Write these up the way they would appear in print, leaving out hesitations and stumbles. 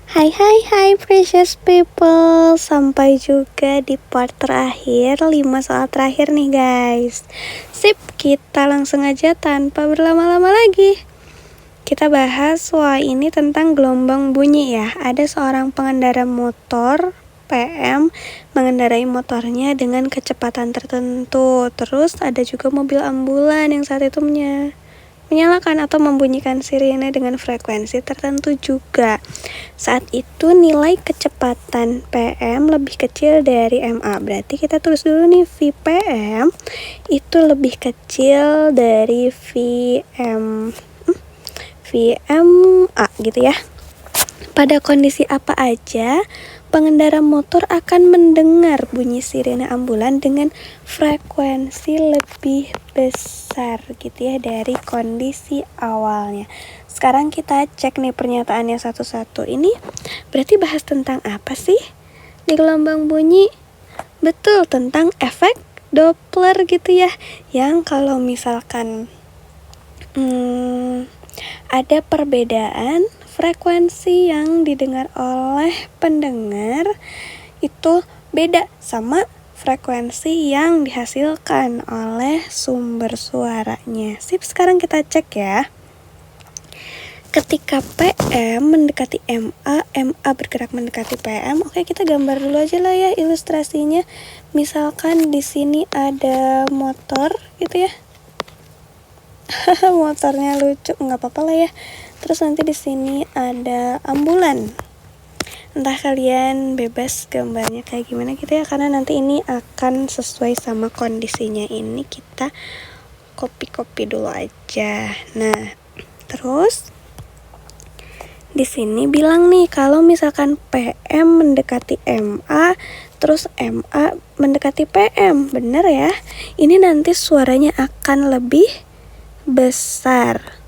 Hai hai hai precious people. Sampai juga di part terakhir, 5 soal terakhir nih guys. Sip, kita langsung aja tanpa berlama-lama lagi. Kita bahas soal ini tentang gelombang bunyi ya. Ada seorang pengendara motor PM mengendarai motornya dengan kecepatan tertentu. Terus ada juga mobil ambulan yang saat itu menyalakan atau membunyikan sirine dengan frekuensi tertentu juga. Saat itu nilai kecepatan PM lebih kecil dari MA. Berarti kita tulis dulu nih, VPM itu lebih kecil dari VMA gitu ya. Pada kondisi apa aja pengendara motor akan mendengar bunyi sirine ambulan dengan frekuensi lebih besar gitu ya dari kondisi awalnya. Sekarang kita cek nih pernyataannya satu-satu. Ini berarti bahas tentang apa sih di gelombang bunyi? Betul, tentang efek Doppler gitu ya. Yang kalau misalkan ada perbedaan frekuensi yang didengar oleh pendengar itu beda sama frekuensi yang dihasilkan oleh sumber suaranya. Sip, sekarang kita cek ya. Ketika PM mendekati MA, MA bergerak mendekati PM. Oke, kita gambar dulu aja lah ya ilustrasinya. Misalkan di sini ada motor gitu ya. Motornya lucu, nggak apa-apa lah ya. Terus nanti di sini ada ambulan. Entah kalian bebas gambarnya kayak gimana gitu ya, karena nanti ini akan sesuai sama kondisinya. Ini kita copy dulu aja. Nah, terus di sini bilang nih kalau misalkan PM mendekati MA, terus MA mendekati PM, bener ya? Ini nanti suaranya akan lebih besar.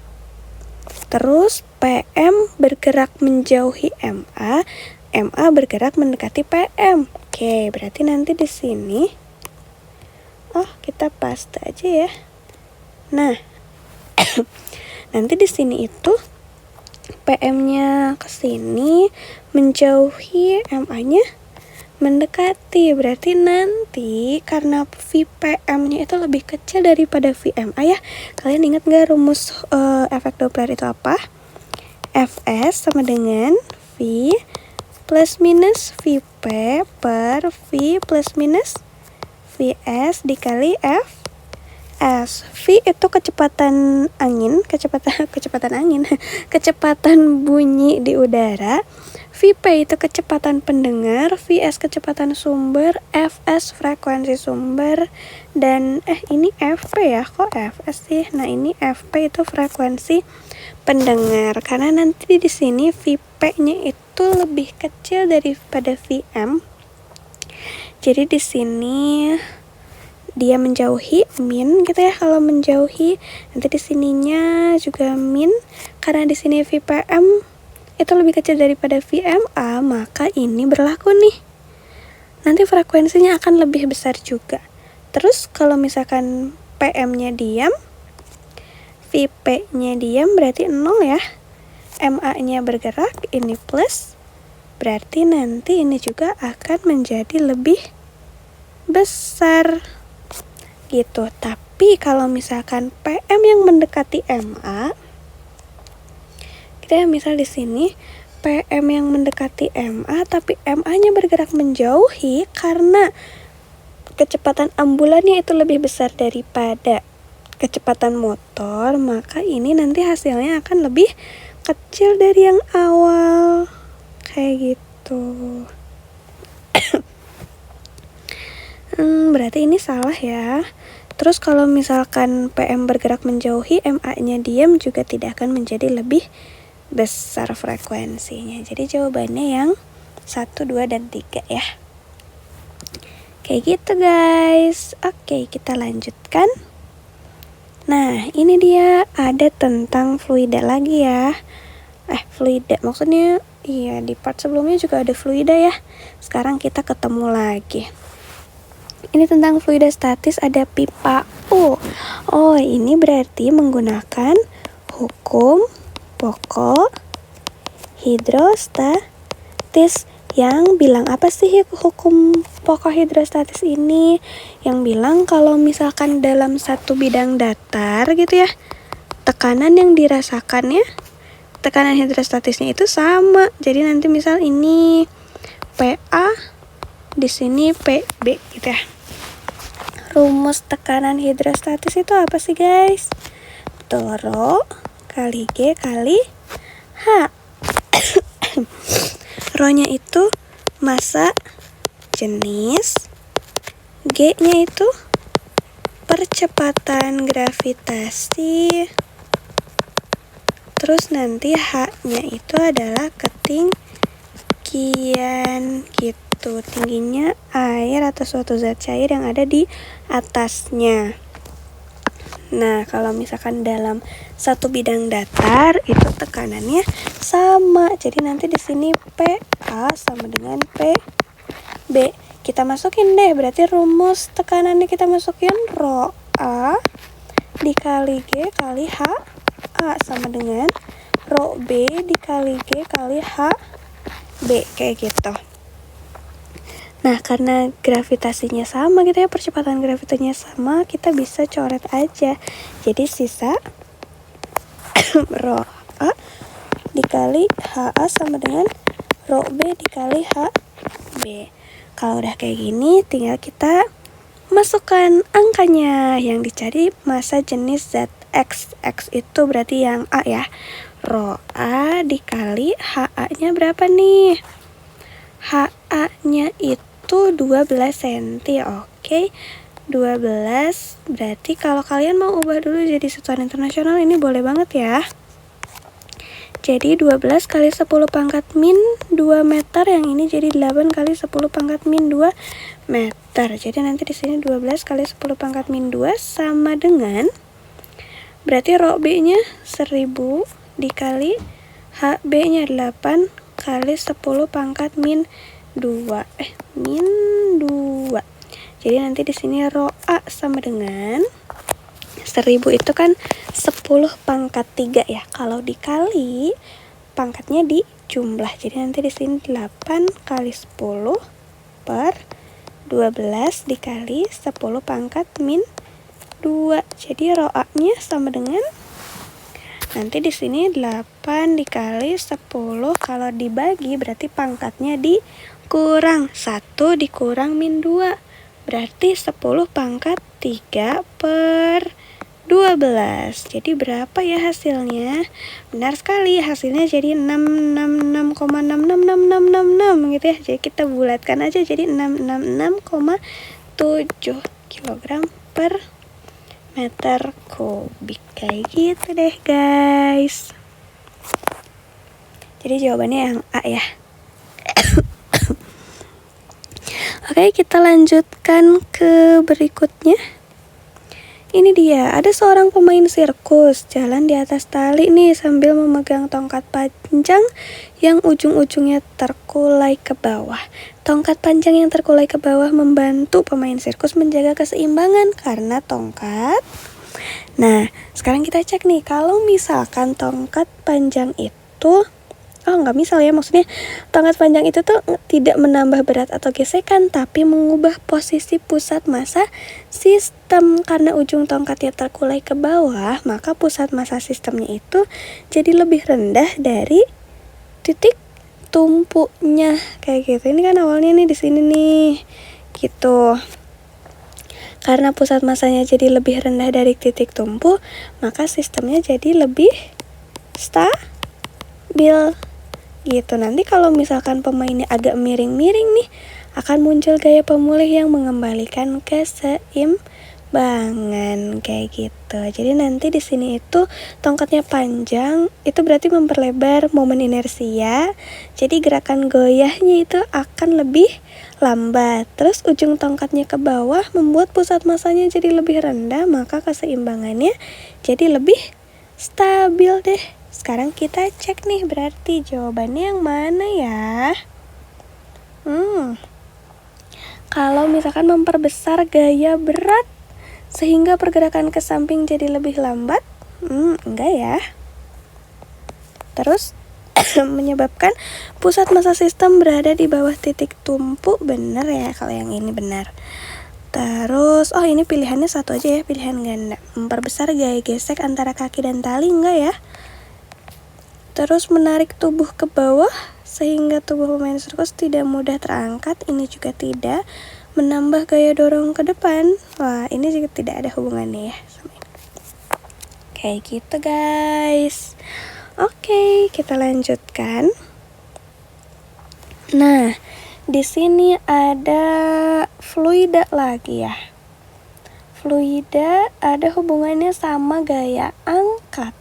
Terus PM bergerak menjauhi MA, MA bergerak mendekati PM. Oke, berarti nanti di sini kita paste aja ya. Nah, nanti di sini itu PM-nya ke sini menjauhi, MA-nya mendekati. Berarti nanti karena VPM-nya itu lebih kecil daripada VMA ya. Kalian ingat gak rumus efek Doppler itu apa? Fs sama dengan V plus minus Vp per V plus minus Vs dikali Fs. V itu kecepatan angin, kecepatan bunyi di udara. Vp itu kecepatan pendengar, Vs kecepatan sumber, Fs frekuensi sumber, dan ini Fp ya, kok Fs sih? Nah, ini Fp itu frekuensi pendengar. Karena nanti di sini Vp-nya itu lebih kecil daripada Vm. Jadi di sini dia menjauhi min gitu ya. Kalau menjauhi nanti di sininya juga min, karena di sini VPM itu lebih kecil daripada VMA, maka ini berlaku nih. Nanti frekuensinya akan lebih besar juga. Terus kalau misalkan PM-nya diam, Vp-nya diam berarti 0 ya. MA-nya bergerak, ini plus. Berarti nanti ini juga akan menjadi lebih besar. Gitu. Tapi kalau misalkan PM yang mendekati MA, kita misal di sini PM yang mendekati MA tapi MA-nya bergerak menjauhi, karena kecepatan ambulannya itu lebih besar daripada kecepatan motor, maka ini nanti hasilnya akan lebih kecil dari yang awal. Kayak gitu. Berarti ini salah ya. Terus kalau misalkan PM bergerak menjauhi, MA-nya diam juga tidak akan menjadi lebih besar frekuensinya. Jadi jawabannya yang 1, 2, dan 3 ya. Kayak gitu guys. Oke, kita lanjutkan. Nah, ini dia ada tentang fluida lagi ya. Fluida maksudnya iya, di part sebelumnya juga ada fluida ya. Sekarang kita ketemu lagi. Ini tentang fluida statis, ada pipa U. Oh, ini berarti menggunakan hukum pokok hidrostatika. hidrostatis yang bilang apa sih hukum pokok hidrostatis ini? Yang bilang kalau misalkan dalam satu bidang datar gitu ya, tekanan yang dirasakannya, tekanan hidrostatisnya itu sama. Jadi nanti misal ini PA, di sini PB gitu ya. Rumus tekanan hidrostatis itu apa sih guys? Rho kali G kali H. Rho-nya itu massa jenis, G-nya itu percepatan gravitasi, terus nanti H-nya itu adalah ketinggian gitu, tingginya air atau suatu zat cair yang ada di atasnya. Nah, kalau misalkan dalam satu bidang datar itu tekanannya sama. Jadi nanti di sini PA sama dengan PB. Kita masukin deh, berarti rumus tekanannya kita masukin Rho A dikali G kali H A sama dengan Rho B dikali G kali H B, kayak gitu. Nah, karena gravitasinya sama gitu ya, percepatan gravitasinya sama, kita bisa coret aja. Jadi sisa Rho A dikali HA sama dengan Rho B dikali HB. Kalau udah kayak gini, tinggal kita masukkan angkanya. Yang dicari massa jenis zat X. X itu berarti yang A ya. Rho A dikali HA-nya berapa nih? HA-nya itu 12 cm, oke. 12, berarti kalau kalian mau ubah dulu jadi satuan internasional ini boleh banget ya. Jadi 12 kali 10 pangkat min 2 meter, yang ini jadi 8 kali 10 pangkat min 2 meter. Jadi nanti di sini 12 kali 10 pangkat min 2 sama dengan, berarti Rho B-nya 1000 dikali HB-nya 8 kali 10 pangkat min 2. Min 2. Jadi nanti di sini Rho A sama dengan 1000 itu kan 10 pangkat 3 ya. Kalau dikali pangkatnya dijumlah. Jadi nanti di sini 8 kali 10 per 12 dikali 10 pangkat min 2. Jadi Rho A-nya sama dengan, nanti di sini 8 dikali 10, kalau dibagi berarti pangkatnya dikurang 1 dikurang min 2. Berarti 10 pangkat 3 per 12. Jadi berapa ya hasilnya? Benar sekali, hasilnya jadi 666,66666 gitu ya. Jadi kita bulatkan aja jadi 666,7 kg per meter kubik. Kayak gitu deh guys. Jadi jawabannya yang A ya. Oke, kita lanjutkan ke berikutnya. Ini dia, ada seorang pemain sirkus jalan di atas tali nih sambil memegang tongkat panjang yang ujung-ujungnya terkulai ke bawah. Tongkat panjang yang terkulai ke bawah membantu pemain sirkus menjaga keseimbangan karena tongkat. Nah, sekarang kita cek nih, kalau misalkan tongkat panjang itu, nggak misal ya, maksudnya tongkat panjang itu tuh tidak menambah berat atau gesekan, tapi mengubah posisi pusat massa sistem. Karena ujung tongkatnya terkulai ke bawah, maka pusat massa sistemnya itu jadi lebih rendah dari titik tumpunya, kayak gitu. Ini kan awalnya nih di sini nih, gitu. Karena pusat massanya jadi lebih rendah dari titik tumpu, maka sistemnya jadi lebih stabil. Gitu. Nanti kalau misalkan pemainnya agak miring-miring nih, akan muncul gaya pemulih yang mengembalikan keseimbangan, kayak gitu. Jadi nanti di sini itu tongkatnya panjang, itu berarti memperlebar momen inersia. Jadi gerakan goyahnya itu akan lebih lambat. Terus ujung tongkatnya ke bawah membuat pusat massanya jadi lebih rendah, maka keseimbangannya jadi lebih stabil deh. Sekarang kita cek nih, berarti jawabannya yang mana ya? Kalau misalkan memperbesar gaya berat sehingga pergerakan ke samping jadi lebih lambat, enggak ya. Terus menyebabkan pusat massa sistem berada di bawah titik tumpu. Bener ya kalau yang ini benar. Terus, ini pilihannya satu aja ya, pilihan ganda. Memperbesar gaya gesek antara kaki dan tali, enggak ya. Terus menarik tubuh ke bawah sehingga tubuh pemain sirkus tidak mudah terangkat, ini juga tidak. Menambah gaya dorong ke depan, wah ini juga tidak ada hubungannya ya sama ini. Kayak gitu guys. Oke, kita lanjutkan. Nah, di sini ada fluida lagi ya. Fluida ada hubungannya sama gaya angkat.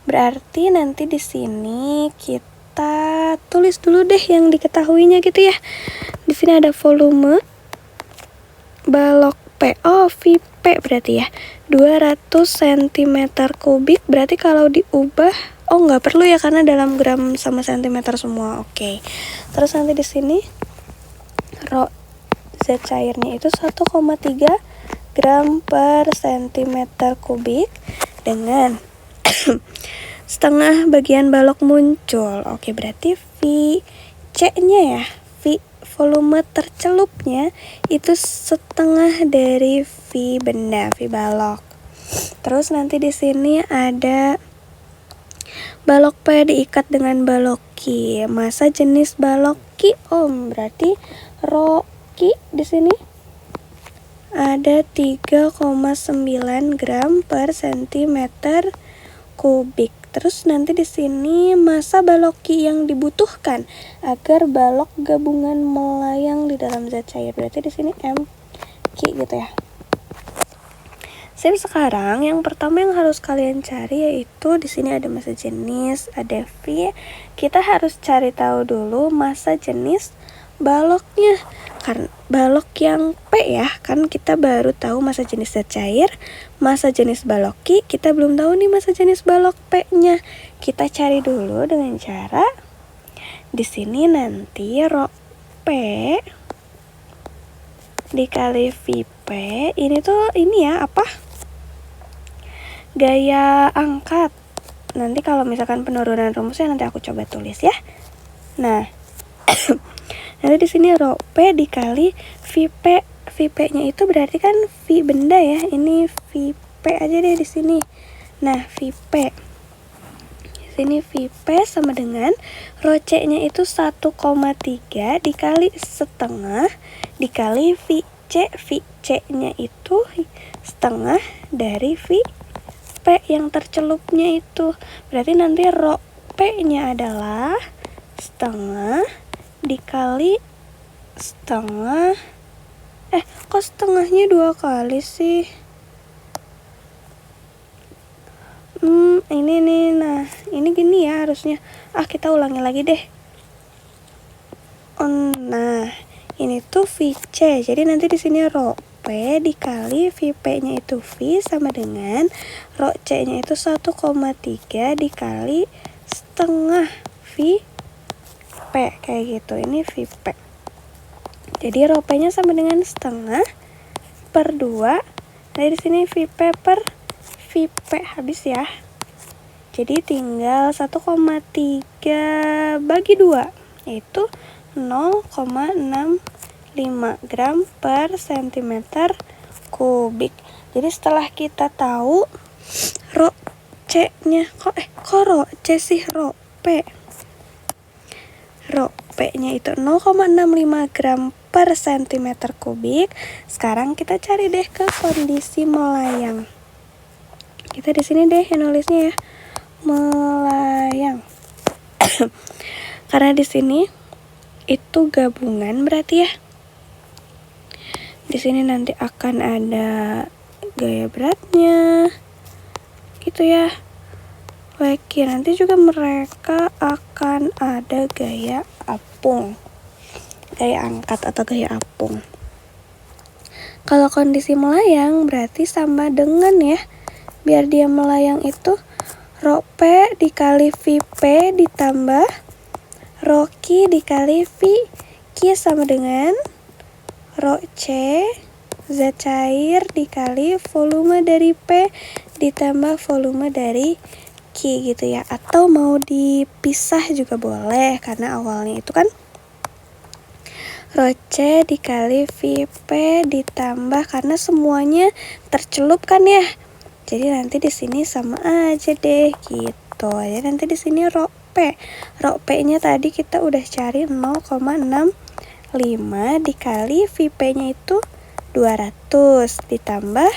Berarti nanti di sini kita tulis dulu deh yang diketahuinya gitu ya. Di sini ada volume balok P. VP berarti ya. 200 cm kubik. Berarti kalau diubah nggak perlu ya karena dalam gram sama sentimeter semua. Oke. Terus nanti di sini rho zat cairnya itu 1,3 gram per centimeter kubik dengan setengah bagian balok muncul. Oke, berarti V C-nya ya, V volume tercelupnya itu setengah dari V benda, V balok. Terus nanti di sini ada balok P diikat dengan balok Q. Massa jenis balok Q berarti rho Q di sini ada 3,9 gram per centimeter kubik. Terus nanti di sini massa balok Q yang dibutuhkan agar balok gabungan melayang di dalam zat cair. Berarti di sini M Q gitu ya. Sekarang yang pertama yang harus kalian cari yaitu di sini ada massa jenis, ada V. Kita harus cari tahu dulu massa jenis baloknya. Karena balok yang P ya, kan kita baru tahu massa jenis zat cair, massa jenis balok Q, kita belum tahu nih massa jenis balok P-nya. Kita cari dulu dengan cara di sini nanti rho P dikali VP ini tuh ini ya gaya angkat. Nanti kalau misalkan penurunan rumusnya nanti aku coba tulis ya. Nah, nanti di sini rho P dikali VP. VP-nya itu berarti kan V benda ya. Ini VP aja deh di sini. Nah, VP. Di sini VP sama dengan rho C-nya itu 1,3 dikali setengah dikali VC. VC-nya itu setengah dari VP yang tercelupnya itu. Berarti nanti rho P-nya adalah setengah dikali setengah. Kok setengahnya 2 kali sih? Ini nih. Nah, ini gini ya harusnya. Kita ulangi lagi deh. Nah, ini tuh VC. Jadi nanti di sini rho P dikali VP-nya itu V sama dengan rho C-nya itu 1,3 dikali setengah VP kayak gitu. Ini VP. Jadi rho P-nya sama dengan setengah per 2. Dari sini VP per VP habis ya. Jadi tinggal 1,3 bagi 2 yaitu 0,65 gram per centimeter kubik. Jadi setelah kita tahu rho C-nya kok rho C sih rho P. Rho P-nya itu 0,65 gram per centimeter kubik. Sekarang kita cari deh ke kondisi melayang. Kita di sini deh yang nulisnya ya. Melayang. Karena di sini itu gabungan berarti ya. Di sini nanti akan ada gaya beratnya. Gitu ya. Lagi nanti juga mereka akan ada gaya apung. Gaya angkat atau gaya apung. Kalau kondisi melayang berarti sama dengan ya. Biar dia melayang itu rho P dikali VP ditambah rho Q dikali V Q sama dengan rho C zat cair dikali volume dari P ditambah volume dari Q gitu ya, atau mau dipisah juga boleh karena awalnya itu kan Rho C dikali VP ditambah, karena semuanya tercelup kan ya. Jadi nanti di sini sama aja deh gitu. Ya nanti di sini Rho P. Rho P-nya tadi kita udah cari 0,65 dikali VP-nya itu 200 ditambah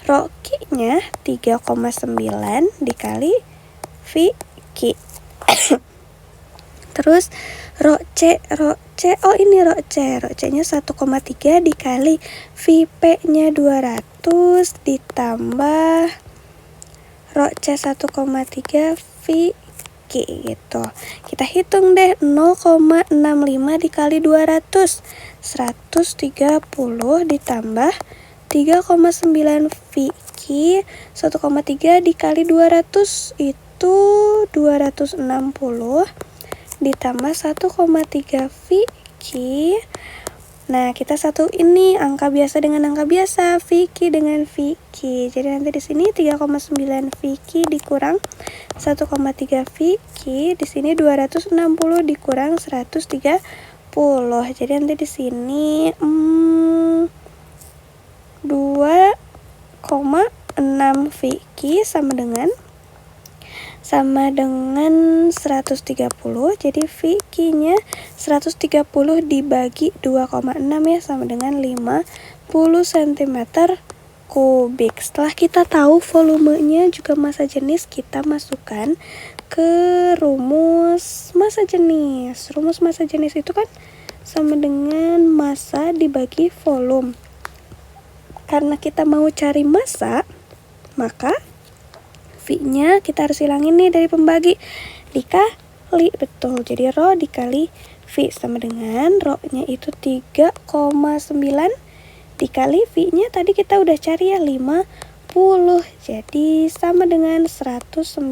Rho Q-nya 3,9 dikali VQ. Terus Rho C, oh ini Rho C-nya 1,3 dikali VP-nya 200 ditambah Rho C 1,3 VQ gitu. Kita hitung deh, 0,65 dikali 200, 130 ditambah 3,9 VQ, 1,3 dikali 200 itu 260 ditambah 1,3 VQ. Nah, kita satu ini angka biasa dengan angka biasa, VQ dengan VQ. Jadi nanti di sini 3,9 VQ dikurang 1,3 VQ, di sini 260 dikurang 130. Jadi nanti di sini 2,6 VQ sama dengan 130. Jadi VQ-nya 130 dibagi 2,6 ya, sama dengan 50 cm kubik. Setelah kita tahu volumenya juga massa jenis, kita masukkan ke rumus massa jenis. Rumus massa jenis itu kan sama dengan massa dibagi volume. Karena kita mau cari massa, maka V-nya kita harus hilangin nih dari pembagi, dikali, betul. Jadi Rho dikali V sama dengan Rho-nya itu 3,9 dikali V-nya tadi kita udah cari ya 50. Jadi sama dengan 195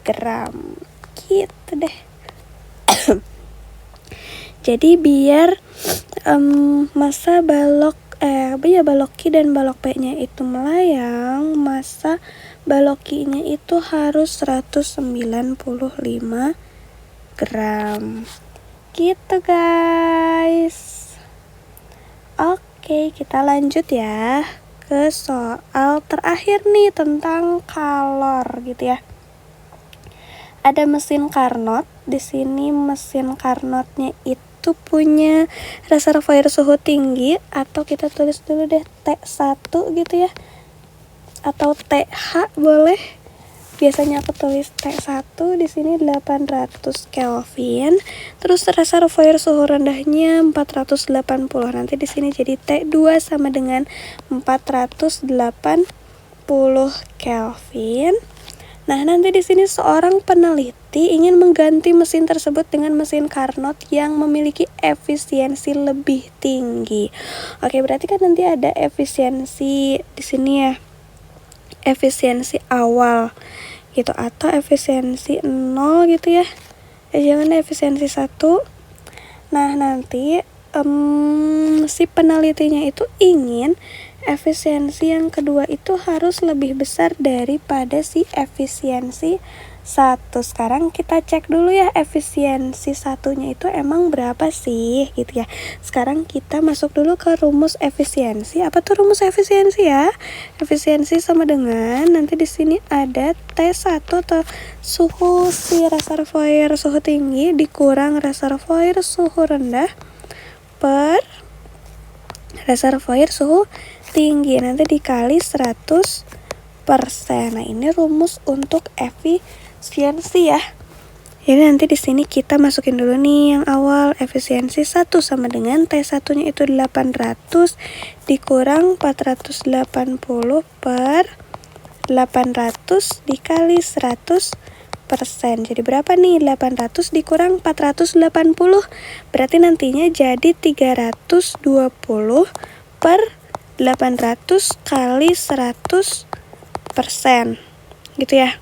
gram. Gitu deh. Jadi biar massa balok balok Q dan balok P-nya itu melayang, massa balok Q-nya itu harus 195 gram. Gitu guys. Oke, kita lanjut ya ke soal terakhir nih tentang kalor gitu ya. Ada mesin Carnot. Di sini mesin Carnotnya itu punya reservoir suhu tinggi, atau kita tulis dulu deh T1 gitu ya, atau TH boleh. Biasanya aku tulis T1, di sini 800 Kelvin. Terus reservoir suhu rendahnya 480. Nanti di sini jadi T2 sama dengan 480 Kelvin. Nah, nanti di sini seorang peneliti ingin mengganti mesin tersebut dengan mesin Carnot yang memiliki efisiensi lebih tinggi. Oke, berarti kan nanti ada efisiensi di sini ya. Efisiensi awal gitu, atau efisiensi 0 gitu ya. Jangan efisiensi 1. Nah, nanti si penelitinya itu ingin efisiensi yang kedua itu harus lebih besar daripada si efisiensi 1. Sekarang kita cek dulu ya efisiensi satunya itu emang berapa sih gitu ya. Sekarang kita masuk dulu ke rumus efisiensi. Apa tuh rumus efisiensi ya? Efisiensi sama dengan nanti di sini ada T1 atau suhu si reservoir suhu tinggi dikurang reservoir suhu rendah per reservoir suhu tinggi, nanti dikali 100%. Nah, ini rumus untuk efisiensi ya. Jadi nanti di sini kita masukin dulu nih yang awal, efisiensi 1 sama dengan T1-nya itu 800 dikurang 480 per 800 dikali 100%. Jadi berapa nih? 800 dikurang 480. Berarti nantinya jadi 320 per 800 kali 100%. Gitu ya.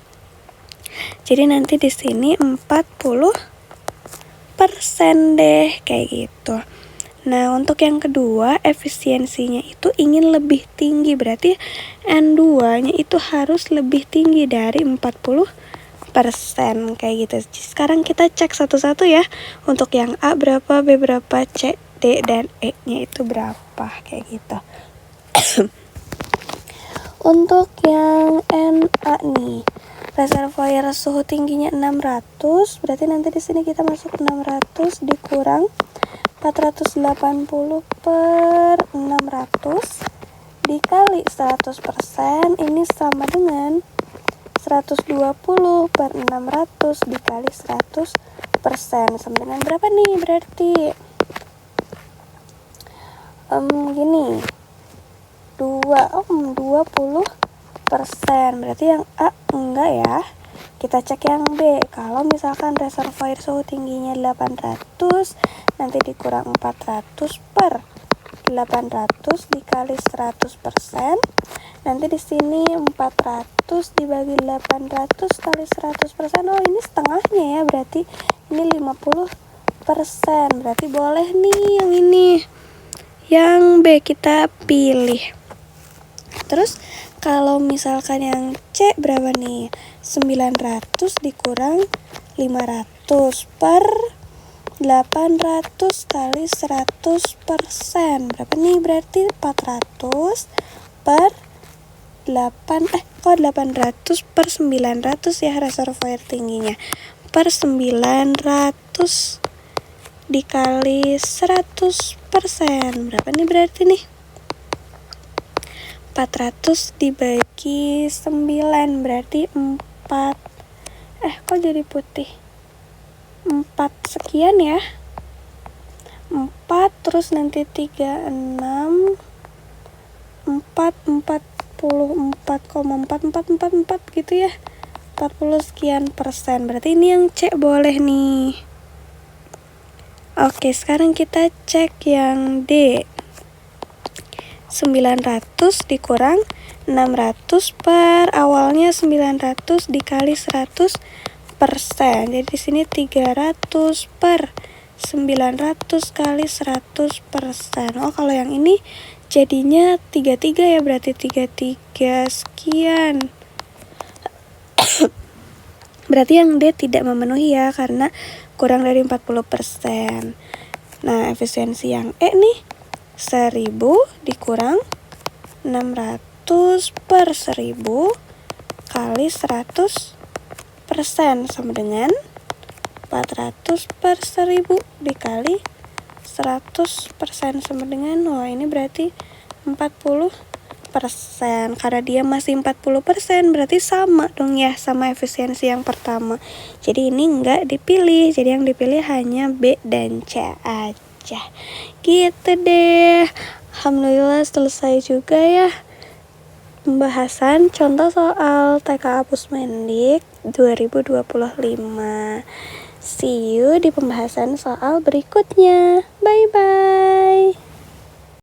Jadi nanti di sini 40% deh kayak gitu. Nah, untuk yang kedua, efisiensinya itu ingin lebih tinggi. Berarti N2-nya itu harus lebih tinggi dari 40%. Kayak gitu. Sekarang kita cek satu-satu ya. Untuk yang A berapa, B berapa, C, D, dan E-nya itu berapa. Kayak gitu. Untuk yang NA nih, reservoir suhu tingginya 600, berarti nanti di sini kita masuk 600 dikurang 480 per 600 dikali 100%, ini sama dengan 120 per 600 dikali 100%, sama dengan berapa nih berarti? Gini, 20%, berarti yang A enggak ya. Kita cek yang B. Kalau misalkan reservoir suhu tingginya 800, nanti dikurang 400 per 800 dikali 100%. Nanti di sini 400 dibagi 800 kali 100%. Oh, ini setengahnya ya, berarti ini 50%. Berarti boleh nih yang ini. Yang B kita pilih. Terus kalau misalkan yang C berapa nih? 900 dikurang 500 per 800 kali 100%. Berapa nih? Berarti 400 per 800 per 900 ya reservoir tingginya. Per 900 dikali 100%. Berapa nih berarti nih? 400 dibagi 9 berarti 4. Kok jadi putih? 4 sekian ya. 4 terus nanti 36 4,4 gitu ya. 40 sekian persen. Berarti ini yang C boleh nih. Oke, sekarang kita cek yang D. 900 dikurang 600 per awalnya 900 dikali 100%. Jadi di sini 300 per 900 kali 100%. Oh, kalau yang ini jadinya 33 ya, berarti 33 sekian. Berarti yang D tidak memenuhi ya, karena kurang dari 40%. Nah, efisiensi yang E nih 1000 dikurang 600 per 1000 kali 100% sama dengan 400 per 1000 dikali 100% sama dengan, ini berarti 40%. Karena dia masih 40%, berarti sama dong ya sama efisiensi yang pertama. Jadi ini enggak dipilih, jadi yang dipilih hanya B dan C aja. Gitu deh. Alhamdulillah selesai juga ya pembahasan contoh soal TK Pusmendik 2025. See you di pembahasan soal berikutnya. Bye bye.